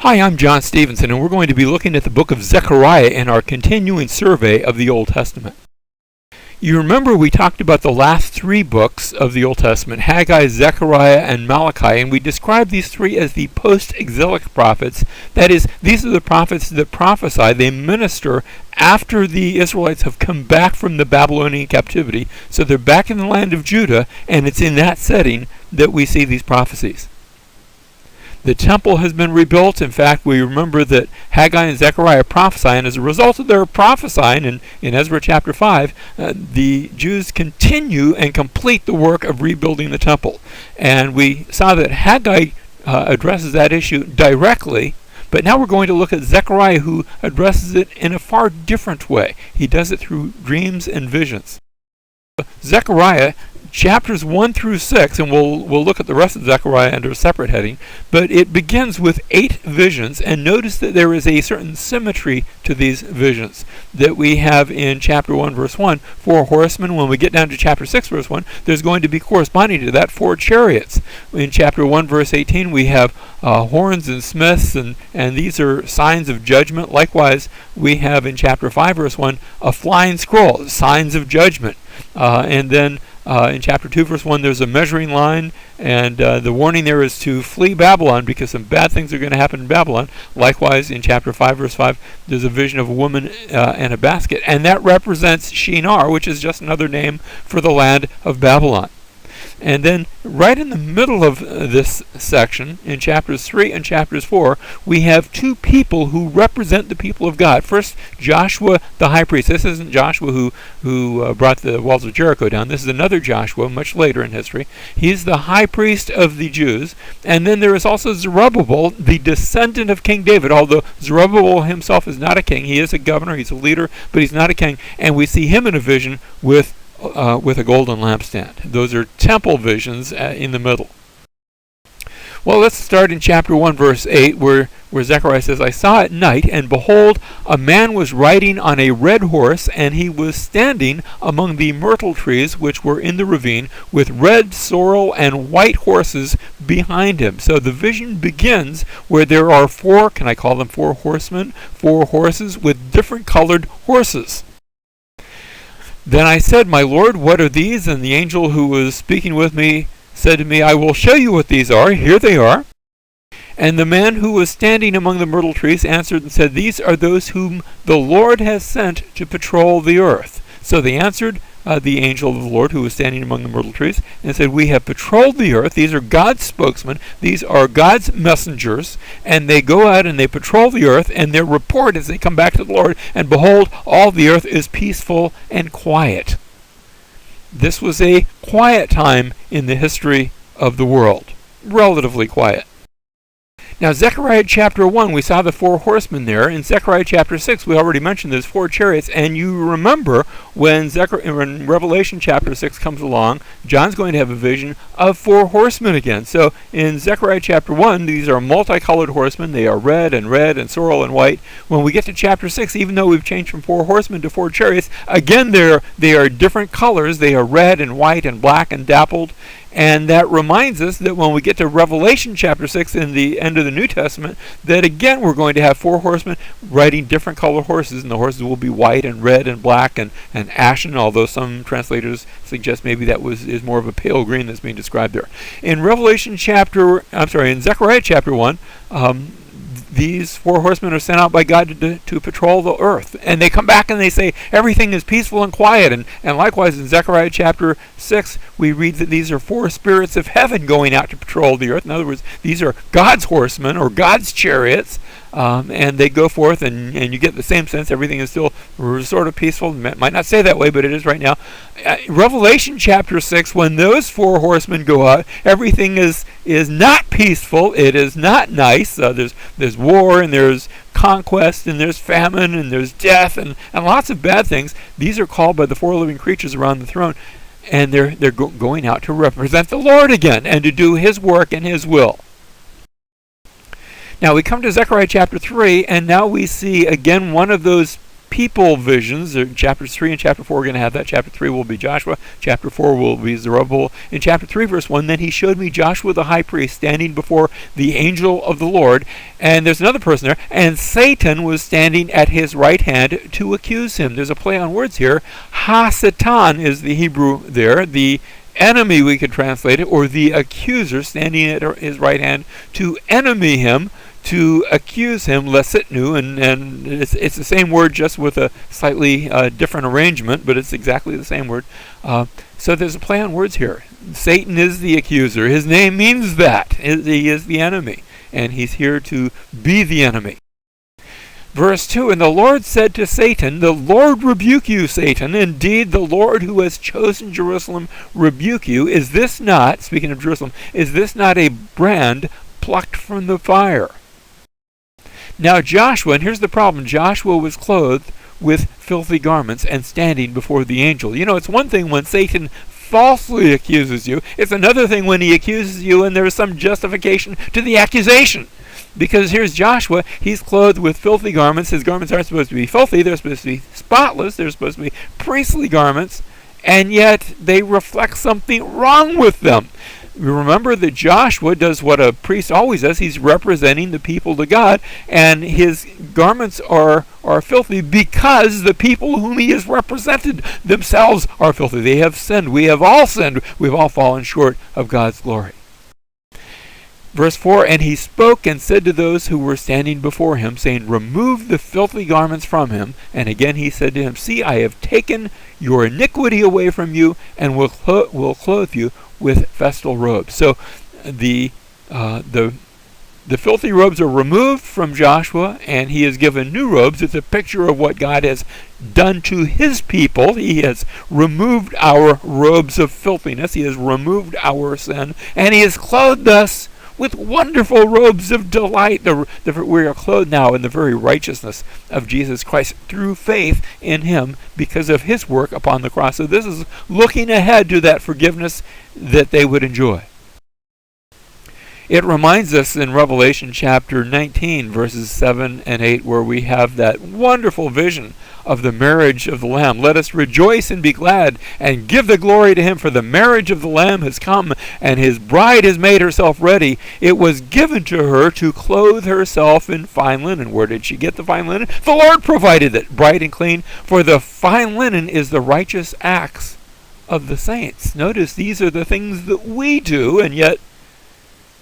Hi, I'm John Stevenson, and we're going to be looking at the book of Zechariah in our continuing survey of the Old Testament. You remember we talked about the last three books of the Old Testament, Haggai, Zechariah, and Malachi, and we described these three as the post-exilic prophets. That is, these are the prophets that prophesy, they minister after the Israelites have come back from the Babylonian captivity. So they're back in the land of Judah, and it's in that setting that we see these prophecies. The temple has been rebuilt. In fact, we remember that Haggai and Zechariah prophesy, and as a result of their prophesying in Ezra chapter 5, the Jews continue and complete the work of rebuilding the temple. And we saw that Haggai addresses that issue directly, but now we're going to look at Zechariah, who addresses it in a far different way. He does it through dreams and visions. Zechariah chapters 1 through 6, and we'll look at the rest of Zechariah under a separate heading, but it begins with 8 visions, and notice that there is a certain symmetry to these visions that we have in chapter 1 verse 1, 4 horsemen. When we get down to chapter 6 verse 1, there's going to be corresponding to that 4 chariots. In chapter 1 verse 18 we have horns and smiths, and these are signs of judgment. Likewise, we have in chapter 5 verse 1 a flying scroll, signs of judgment. And then in chapter 2 verse 1 there's a measuring line, and the warning there is to flee Babylon because some bad things are going to happen in Babylon. Likewise, in chapter 5 verse 5 there's a vision of a woman and a basket, and that represents Shinar, which is just another name for the land of Babylon. And then right in the middle of this section, in chapters 3 and chapters 4, we have 2 people who represent the people of God. First, Joshua the high priest. This isn't Joshua who brought the walls of Jericho down. This is another Joshua, much later in history. He's the high priest of the Jews. And then there is also Zerubbabel, the descendant of King David. Although Zerubbabel himself is not a king, he is a governor, he's a leader, but he's not a king. And we see him in a vision with a golden lampstand. Those are temple visions in the middle. Well, let's start in chapter 1 verse 8 where Zechariah says, I saw at night, and behold, a man was riding on a red horse, and he was standing among the myrtle trees which were in the ravine, with red, sorrel, and white horses behind him. So the vision begins where there are 4, can I call them 4 horsemen, 4 horses with different colored horses. Then I said, My Lord, what are these? And the angel who was speaking with me said to me, I will show you what these are. Here they are. And the man who was standing among the myrtle trees answered and said, These are those whom the Lord has sent to patrol the earth. So they answered the angel of the Lord who was standing among the myrtle trees and said, We have patrolled the earth. These are God's spokesmen. These are God's messengers. And they go out and they patrol the earth, and their report is they come back to the Lord, and behold, all the earth is peaceful and quiet. This was a quiet time in the history of the world. Relatively quiet. Now, Zechariah chapter 1, we saw the 4 horsemen there. In Zechariah chapter 6, we already mentioned there's 4 chariots. And you remember when Revelation chapter 6 comes along, John's going to have a vision of 4 horsemen again. So in Zechariah chapter 1, these are multicolored horsemen. They are red, and sorrel, and white. When we get to chapter 6, even though we've changed from 4 horsemen to 4 chariots, again they are different colors. They are red and white and black and dappled. And that reminds us that when we get to Revelation chapter 6 in the end of the New Testament, that again we're going to have 4 horsemen riding different colored horses, and the horses will be white and red and black and ashen, although some translators suggest maybe that is more of a pale green that's being described there. In in Zechariah chapter 1, these 4 horsemen are sent out by God to patrol the earth. And they come back and they say everything is peaceful and quiet. And likewise in Zechariah chapter 6, we read that these are 4 spirits of heaven going out to patrol the earth. In other words, these are God's horsemen or God's chariots. And they go forth, and you get the same sense. Everything is still sort of peaceful. It might not say that way, but it is right now. Revelation chapter 6, when those 4 horsemen go out, everything is not peaceful. It is not nice. There's war, and there's conquest, and there's famine, and there's death, and lots of bad things. These are called by the 4 living creatures around the throne, and they're going out to represent the Lord again and to do His work and His will. Now we come to Zechariah chapter 3, and now we see again one of those people visions. Chapters 3 and chapter 4 are going to have that. Chapter 3 will be Joshua. Chapter 4 will be Zerubbabel. In chapter 3, verse 1, then he showed me Joshua the high priest standing before the angel of the Lord. And there's another person there. And Satan was standing at his right hand to accuse him. There's a play on words here. Ha-Satan is the Hebrew there. The enemy, we could translate it, or the accuser standing at his right hand to enemy him, to accuse him, lesitnu, and it's the same word, just with a slightly different arrangement, but it's exactly the same word. So there's a play on words here. Satan is the accuser. His name means that. He is the enemy, and he's here to be the enemy. Verse 2, and the Lord said to Satan, the Lord rebuke you, Satan. Indeed, the Lord who has chosen Jerusalem rebuke you. Is this not, speaking of Jerusalem, is this not a brand plucked from the fire? Now Joshua, and here's the problem, Joshua was clothed with filthy garments and standing before the angel. You know, it's one thing when Satan falsely accuses you. It's another thing when he accuses you and there is some justification to the accusation. Because here's Joshua, he's clothed with filthy garments. His garments aren't supposed to be filthy. They're supposed to be spotless. They're supposed to be priestly garments. And yet they reflect something wrong with them. Remember that Joshua does what a priest always does. He's representing the people to God. And his garments are filthy because the people whom he has represented themselves are filthy. They have sinned. We have all sinned. We've all fallen short of God's glory. Verse 4, and he spoke and said to those who were standing before him, saying, remove the filthy garments from him. And again he said to him, see, I have taken your iniquity away from you, and will clothe you with festal robes. So the filthy robes are removed from Joshua, and he is given new robes. It's a picture of what God has done to his people. He has removed our robes of filthiness. He has removed our sin, and he has clothed us with wonderful robes of delight. We are clothed now in the very righteousness of Jesus Christ through faith in him because of his work upon the cross. So this is looking ahead to that forgiveness that they would enjoy. It reminds us in Revelation chapter 19, verses 7 and 8, where we have that wonderful vision of the marriage of the Lamb. Let us rejoice and be glad and give the glory to him, for the marriage of the Lamb has come, and his bride has made herself ready. It was given to her to clothe herself in fine linen. Where did she get the fine linen? The Lord provided it, bright and clean, for the fine linen is the righteous acts of the saints. Notice these are the things that we do, and yet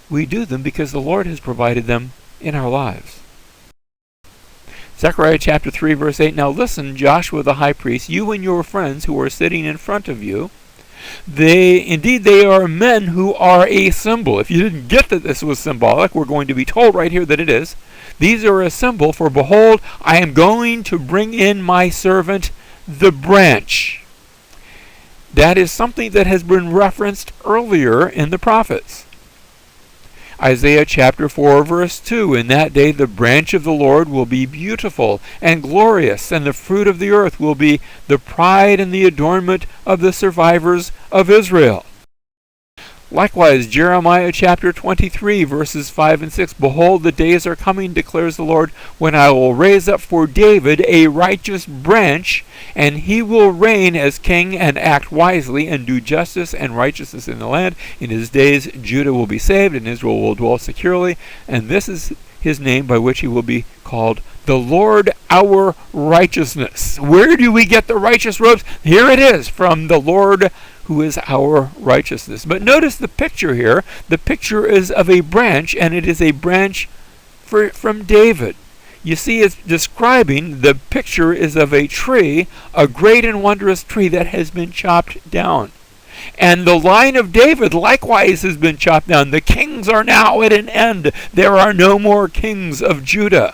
we do them because the Lord has provided them in our lives. Zechariah chapter 3, verse 8, now listen, Joshua the high priest, you and your friends who are sitting in front of you, they are men who are a symbol. If you didn't get that this was symbolic, we're going to be told right here that it is. These are a symbol, for behold, I am going to bring in my servant, the branch. That is something that has been referenced earlier in the prophets. Isaiah chapter 4, verse 2, in that day the branch of the Lord will be beautiful and glorious, and the fruit of the earth will be the pride and the adornment of the survivors of Israel. Likewise, Jeremiah chapter 23, verses 5 and 6, behold, the days are coming, declares the Lord, when I will raise up for David a righteous branch, and he will reign as king and act wisely and do justice and righteousness in the land. In his days Judah will be saved, and Israel will dwell securely, and this is his name by which he will be called the Lord our righteousness. Where do we get the righteous robes? Here it is, from the Lord who is our righteousness. But notice the picture here. The picture is of a branch, and it is a branch from David. You see, it's describing, the picture is of a tree, a great and wondrous tree that has been chopped down. And the line of David likewise has been chopped down. The kings are now at an end. There are no more kings of Judah,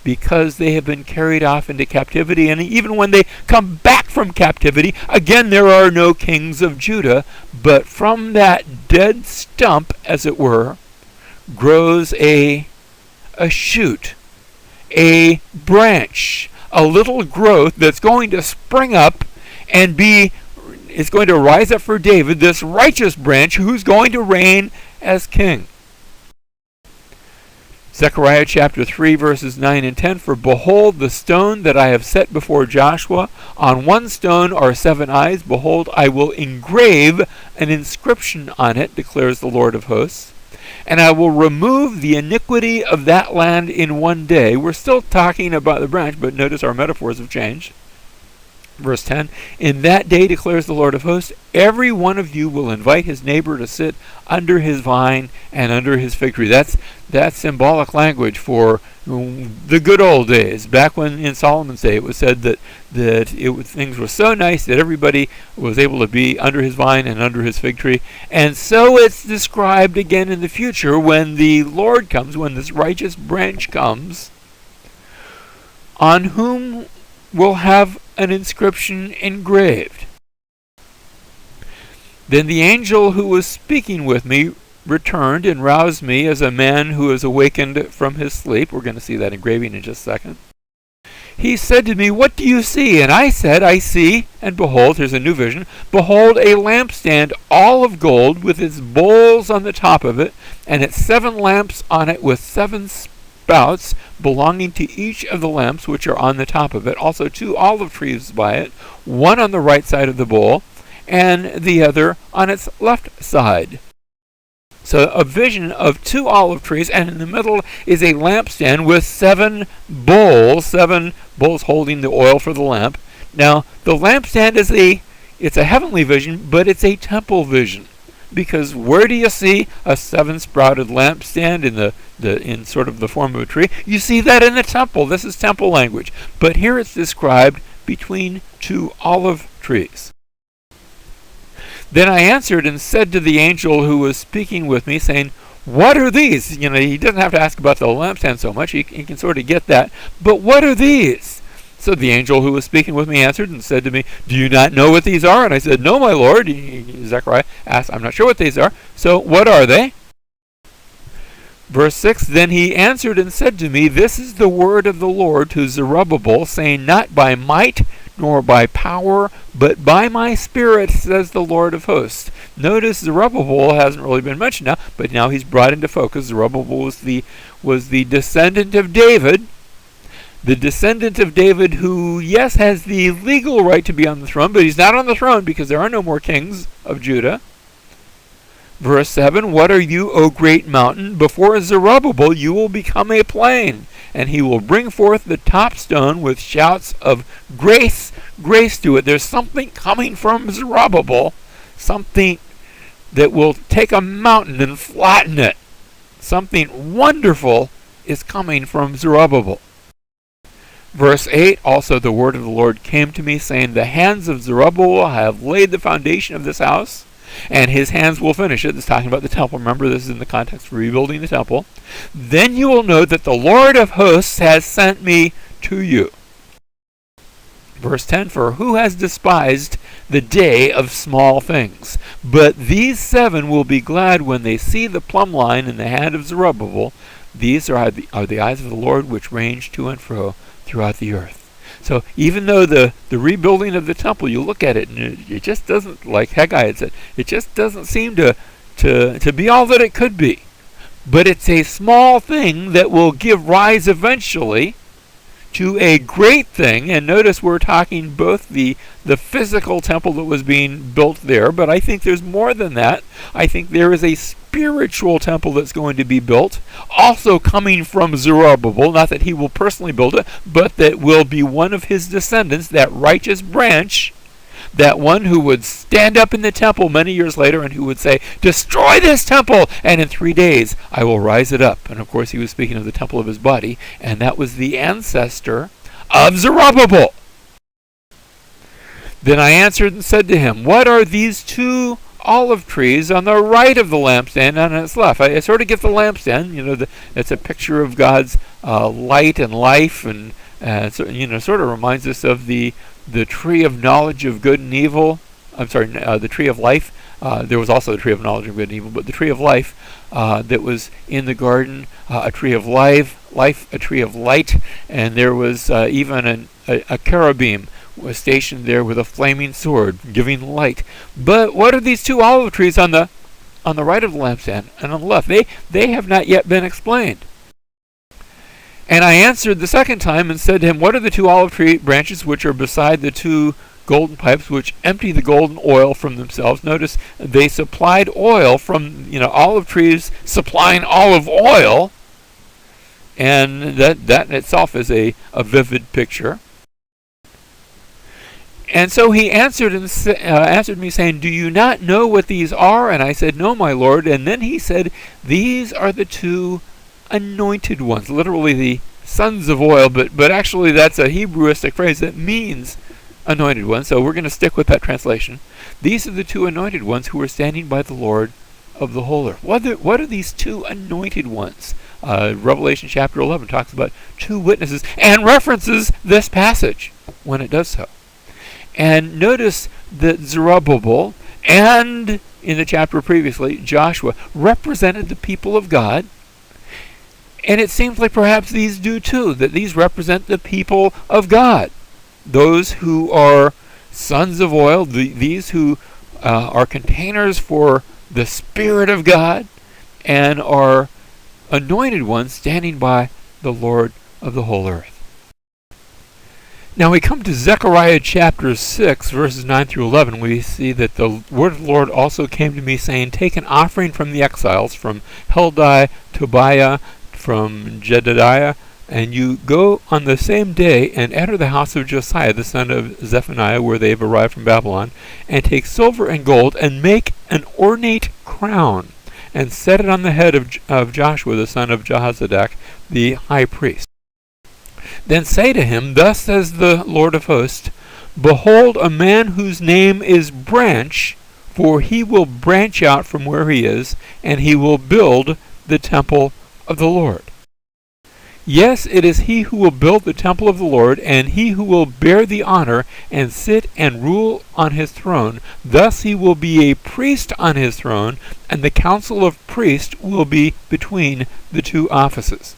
because they have been carried off into captivity. And even when they come back from captivity, again there are no kings of Judah. But from that dead stump, as it were, grows a shoot, a branch, a little growth that's going to spring up and is going to rise up for David, this righteous branch who's going to reign as king. Zechariah chapter 3 verses 9 and 10, for behold the stone that I have set before Joshua, on one stone are 7 eyes, behold I will engrave an inscription on it, declares the Lord of hosts, and I will remove the iniquity of that land in one day. We're still talking about the branch, but notice our metaphors have changed. Verse 10, in that day, declares the Lord of hosts, every one of you will invite his neighbor to sit under his vine and under his fig tree. That's symbolic language for the good old days. Back when in Solomon's day it was said that things were so nice that everybody was able to be under his vine and under his fig tree. And so it's described again in the future when the Lord comes, when this righteous branch comes, on whom will have an inscription engraved. Then the angel who was speaking with me returned and roused me as a man who is awakened from his sleep. We're going to see that engraving in just a second. He said to me, what do you see? And I said, I see, and behold, here's a new vision, behold a lampstand all of gold with its bowls on the top of it, and its 7 lamps on it with 7 spouts belonging to each of the lamps which are on the top of it, also 2 olive trees by it, one on the right side of the bowl, and the other on its left side. So a vision of 2 olive trees, and in the middle is a lampstand with 7 bowls holding the oil for the lamp. Now, the lampstand it's a heavenly vision, but it's a temple vision. Because where do you see a 7-sprouted lampstand in sort of the form of a tree? You see that in the temple. This is temple language. But here it's described between 2 olive trees. Then I answered and said to the angel who was speaking with me, saying, what are these? He doesn't have to ask about the lampstand so much. He can sort of get that. But what are these? So the angel who was speaking with me answered and said to me, do you not know what these are? And I said, no, my Lord. Zechariah asked, I'm not sure what these are. So what are they? Verse 6, then he answered and said to me, this is the word of the Lord to Zerubbabel, saying, not by might nor by power, but by my spirit, says the Lord of hosts. Notice Zerubbabel hasn't really been mentioned now, but now he's brought into focus. Zerubbabel was the descendant of David. The descendant of David who, yes, has the legal right to be on the throne, but he's not on the throne because there are no more kings of Judah. Verse 7, what are you, O great mountain? Before Zerubbabel you will become a plain, and he will bring forth the top stone with shouts of grace, grace to it. There's something coming from Zerubbabel, something that will take a mountain and flatten it. Something wonderful is coming from Zerubbabel. Verse 8, also the word of the Lord came to me, saying, the hands of Zerubbabel have laid the foundation of this house, and his hands will finish it. This is talking about the temple. Remember, this is in the context of rebuilding the temple. Then you will know that the Lord of hosts has sent me to you. Verse 10, for who has despised the day of small things? But these 7 will be glad when they see the plumb line in the hand of Zerubbabel. These are the eyes of the Lord which range to and fro throughout the earth. So even though the rebuilding of the temple, you look at it and it just doesn't, like Haggai had said, it just doesn't seem to be all that it could be. But it's a small thing that will give rise eventually to a great thing. And notice we're talking both the physical temple that was being built there, but I think there's more than that. I think there is a spiritual temple that's going to be built, also coming from Zerubbabel, not that he will personally build it, but that will be one of his descendants, that righteous branch, that one who would stand up in the temple many years later and who would say, destroy this temple, and in 3 days I will rise it up. And of course he was speaking of the temple of his body, and that was the ancestor of Zerubbabel. Then I answered and said to him, what are these 2 olive trees on the right of the lampstand and on its left? I sort of get the lampstand, it's a picture of God's light and life, and so, sort of reminds us of the tree of knowledge of good and evil. The tree of life. There was also the tree of knowledge of good and evil, but the tree of life that was in the garden, a tree of life, a tree of light, and there was even a cherubim was stationed there with a flaming sword, giving light. But what are these 2 olive trees on the right of the lampstand and on the left? They have not yet been explained. And I answered the second time and said to him, what are the two olive tree branches which are beside the two golden pipes which empty the golden oil from themselves? Notice they supplied oil from, olive trees supplying olive oil. And that in itself is a vivid picture. And so he answered me saying, do you not know what these are? And I said, no, my Lord. And then he said, these are the two anointed ones, literally the sons of oil, but actually that's a Hebrewistic phrase that means anointed ones. So we're going to stick with that translation. These are the two anointed ones who are standing by the Lord of the whole earth. What are these two anointed ones? Revelation chapter 11 talks about two witnesses and references this passage when it does so. And notice that Zerubbabel and, in the chapter previously, Joshua represented the people of God. And it seems like perhaps these do too, that these represent the people of God. Those who are sons of oil, these who are containers for the Spirit of God and are anointed ones standing by the Lord of the whole earth. Now we come to Zechariah chapter 6, verses 9 through 11. We see that the word of the Lord also came to me, saying, take an offering from the exiles, from Heldai, Tobiah, from Jedediah, and you go on the same day and enter the house of Josiah, the son of Zephaniah, where they have arrived from Babylon, and take silver and gold, and make an ornate crown, and set it on the head of Joshua, the son of Jehozadak, the high priest. Then say to him, thus says the Lord of hosts, behold, a man whose name is Branch, for he will branch out from where he is, and he will build the temple of the Lord. Yes, it is he who will build the temple of the Lord, and he who will bear the honor, and sit and rule on his throne. Thus he will be a priest on his throne, and the council of priests will be between the two offices.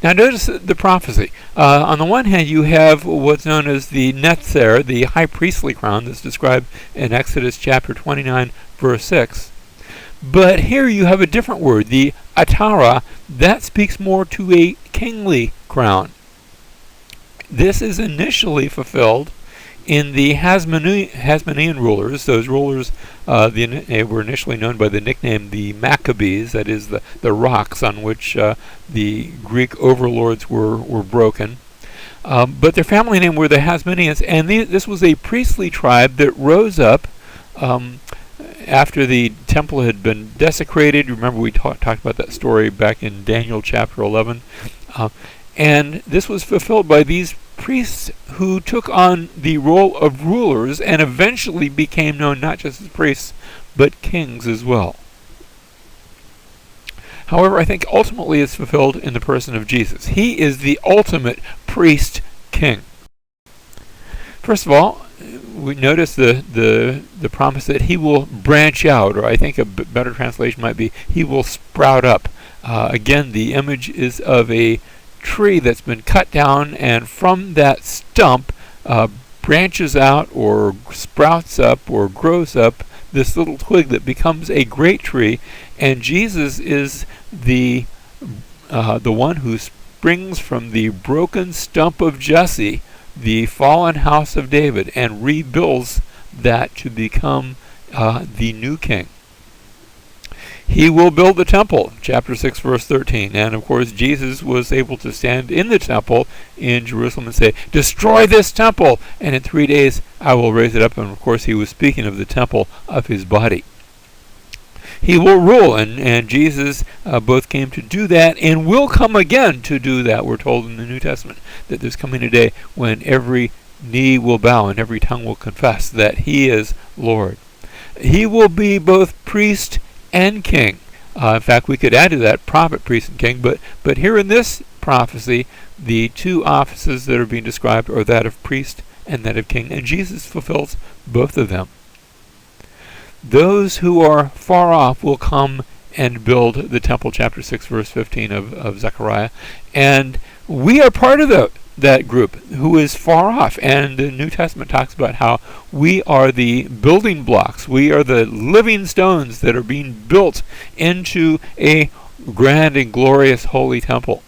Now notice the prophecy. On the one hand, you have what's known as the Netzer, the high priestly crown that's described in Exodus chapter 29, verse 6. But here you have a different word, the Atara, that speaks more to a kingly crown. This is initially fulfilled in the Hasmonean rulers. Those rulers they were initially known by the nickname the Maccabees, that is the rocks on which the Greek overlords were broken. But their family name were the Hasmoneans, and this was a priestly tribe that rose up after the temple had been desecrated. Remember we talked about that story back in Daniel chapter 11. And this was fulfilled by these priests who took on the role of rulers and eventually became known not just as priests, but kings as well. However, I think ultimately it's fulfilled in the person of Jesus. He is the ultimate priest-king. First of all, we notice the promise that he will branch out, or I think a better translation might be, he will sprout up. Again, the image is of a tree that's been cut down, and from that stump branches out or sprouts up or grows up this little twig that becomes a great tree. And Jesus is the one who springs from the broken stump of Jesse, the fallen house of David, and rebuilds that to become the new king. He will build the temple, chapter 6, verse 13. And of course, Jesus was able to stand in the temple in Jerusalem and say, destroy this temple, and in 3 days I will raise it up. And of course, he was speaking of the temple of his body. He will rule, and Jesus both came to do that and will come again to do that. We're told in the New Testament that there's coming a day when every knee will bow and every tongue will confess that he is Lord. He will be both priest and king. In fact, we could add to that prophet, priest, and king, but here in this prophecy, the two offices that are being described are that of priest and that of king, and Jesus fulfills both of them. Those who are far off will come and build the temple, chapter 6, verse 15 of Zechariah, and we are part of that group who is far off. And the New Testament talks about how we are the building blocks. We are the living stones that are being built into a grand and glorious holy temple.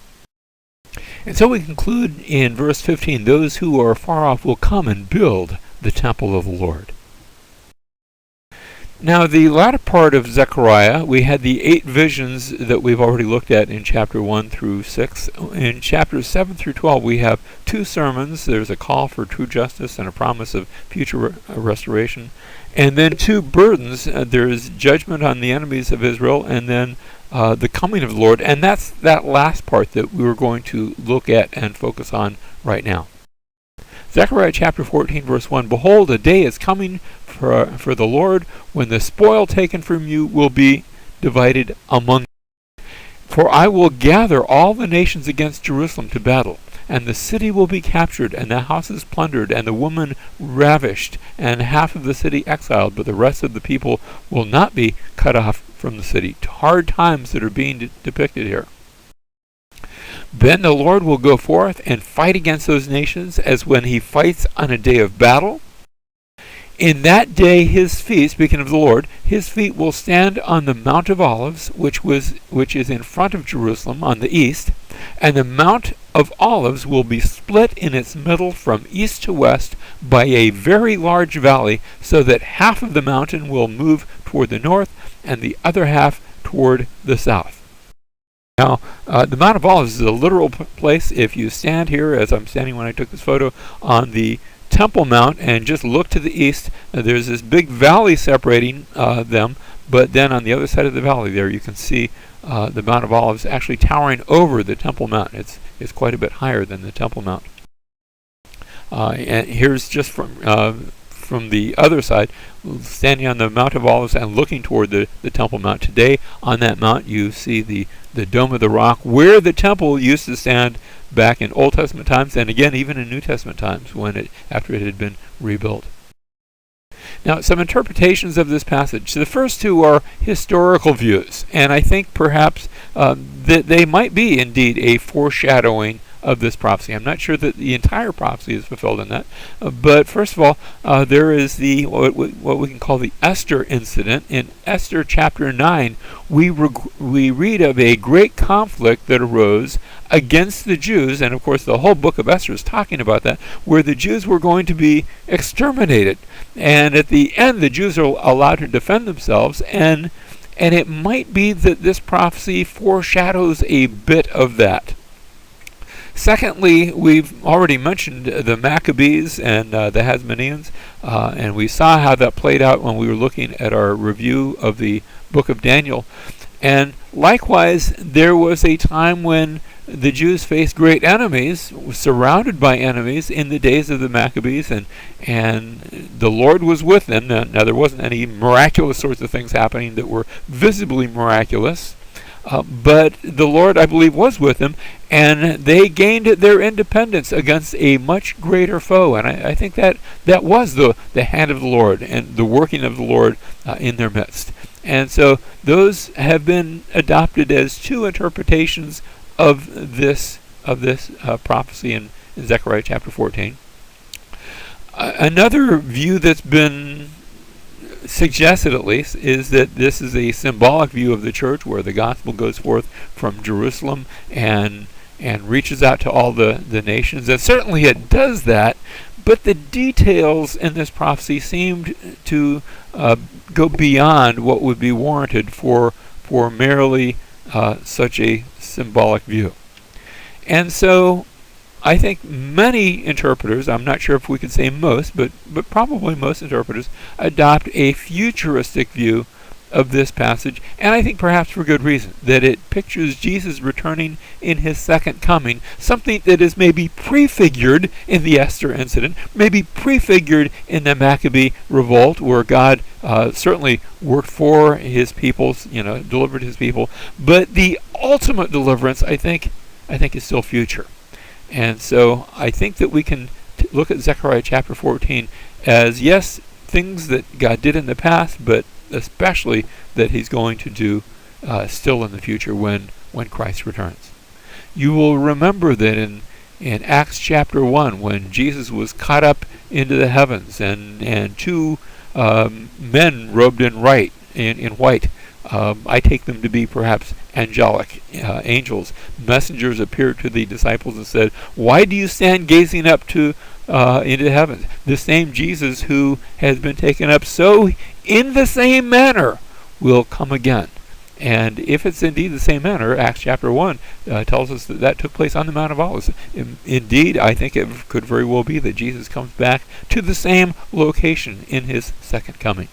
And so we conclude in verse 15, those who are far off will come and build the temple of the Lord. Now, the latter part of Zechariah, we had the 8 visions that we've already looked at in chapter 1 through 6. In chapters 7 through 12, we have 2 sermons. There's a call for true justice and a promise of future restoration. And then 2 burdens. There's judgment on the enemies of Israel, and then the coming of the Lord. And that's that last part that we were going to look at and focus on right now. Zechariah chapter 14, verse 1, Behold, a day is coming for the Lord, when the spoil taken from you will be divided among you. For I will gather all the nations against Jerusalem to battle, and the city will be captured, and the houses plundered, and the woman ravished, and half of the city exiled, but the rest of the people will not be cut off from the city. Hard times that are being depicted here. Then the Lord will go forth and fight against those nations as when he fights on a day of battle. In that day his feet, speaking of the Lord, his feet will stand on the Mount of Olives, which is in front of Jerusalem on the east, and the Mount of Olives will be split in its middle from east to west by a very large valley, so that half of the mountain will move toward the north and the other half toward the south. Now, the Mount of Olives is a literal place. If you stand here, as I'm standing when I took this photo, on the Temple Mount and just look to the east, there's this big valley separating them, but then on the other side of the valley there you can see the Mount of Olives actually towering over the Temple Mount. It's quite a bit higher than the Temple Mount. And here's just from the other side, standing on the Mount of Olives and looking toward the Temple Mount. Today, on that mount, you see the Dome of the Rock, where the temple used to stand back in Old Testament times, and again, even in New Testament times, after it had been rebuilt. Now, some interpretations of this passage. The first 2 are historical views, and I think perhaps that they might be indeed a foreshadowing of this prophecy. I'm not sure that the entire prophecy is fulfilled in that, but first of all, there is what we can call the Esther incident. In Esther chapter 9, we read of a great conflict that arose against the Jews, and of course the whole book of Esther is talking about that, where the Jews were going to be exterminated, and at the end the Jews are allowed to defend themselves, and it might be that this prophecy foreshadows a bit of that. Secondly, we've already mentioned the Maccabees and the Hasmoneans, and we saw how that played out when we were looking at our review of the book of Daniel. And likewise, there was a time when the Jews faced great enemies, surrounded by enemies in the days of the Maccabees, and the Lord was with them. Now there wasn't any miraculous sorts of things happening that were visibly miraculous, but the Lord, I believe, was with them, and they gained their independence against a much greater foe. And I think that was the hand of the Lord and the working of the Lord in their midst. And so those have been adopted as 2 interpretations of this prophecy in Zechariah chapter 14. Another view that's been suggested, at least, is that this is a symbolic view of the church, where the gospel goes forth from Jerusalem and reaches out to all the nations. And certainly it does that, but the details in this prophecy seemed to go beyond what would be warranted for merely such a symbolic view. And so I think many interpreters, I'm not sure if we could say most, but probably most interpreters, adopt a futuristic view of this passage, and I think perhaps for good reason, that it pictures Jesus returning in his second coming, something that is maybe prefigured in the Esther incident, maybe prefigured in the Maccabee revolt, where God certainly worked for his people, delivered his people, but the ultimate deliverance, I think is still future. And so I think that we can look at Zechariah chapter 14 as, yes, things that God did in the past, but especially that he's going to do still in the future when Christ returns. You will remember that in Acts chapter 1, when Jesus was caught up into the heavens, and 2 men robed in white I take them to be perhaps angelic angels. Messengers appeared to the disciples and said, "Why do you stand gazing up to into heaven? The same Jesus who has been taken up, so in the same manner will come again." And if it's indeed the same manner, Acts chapter 1 tells us that that took place on the Mount of Olives. Indeed, I think it could very well be that Jesus comes back to the same location in his second coming.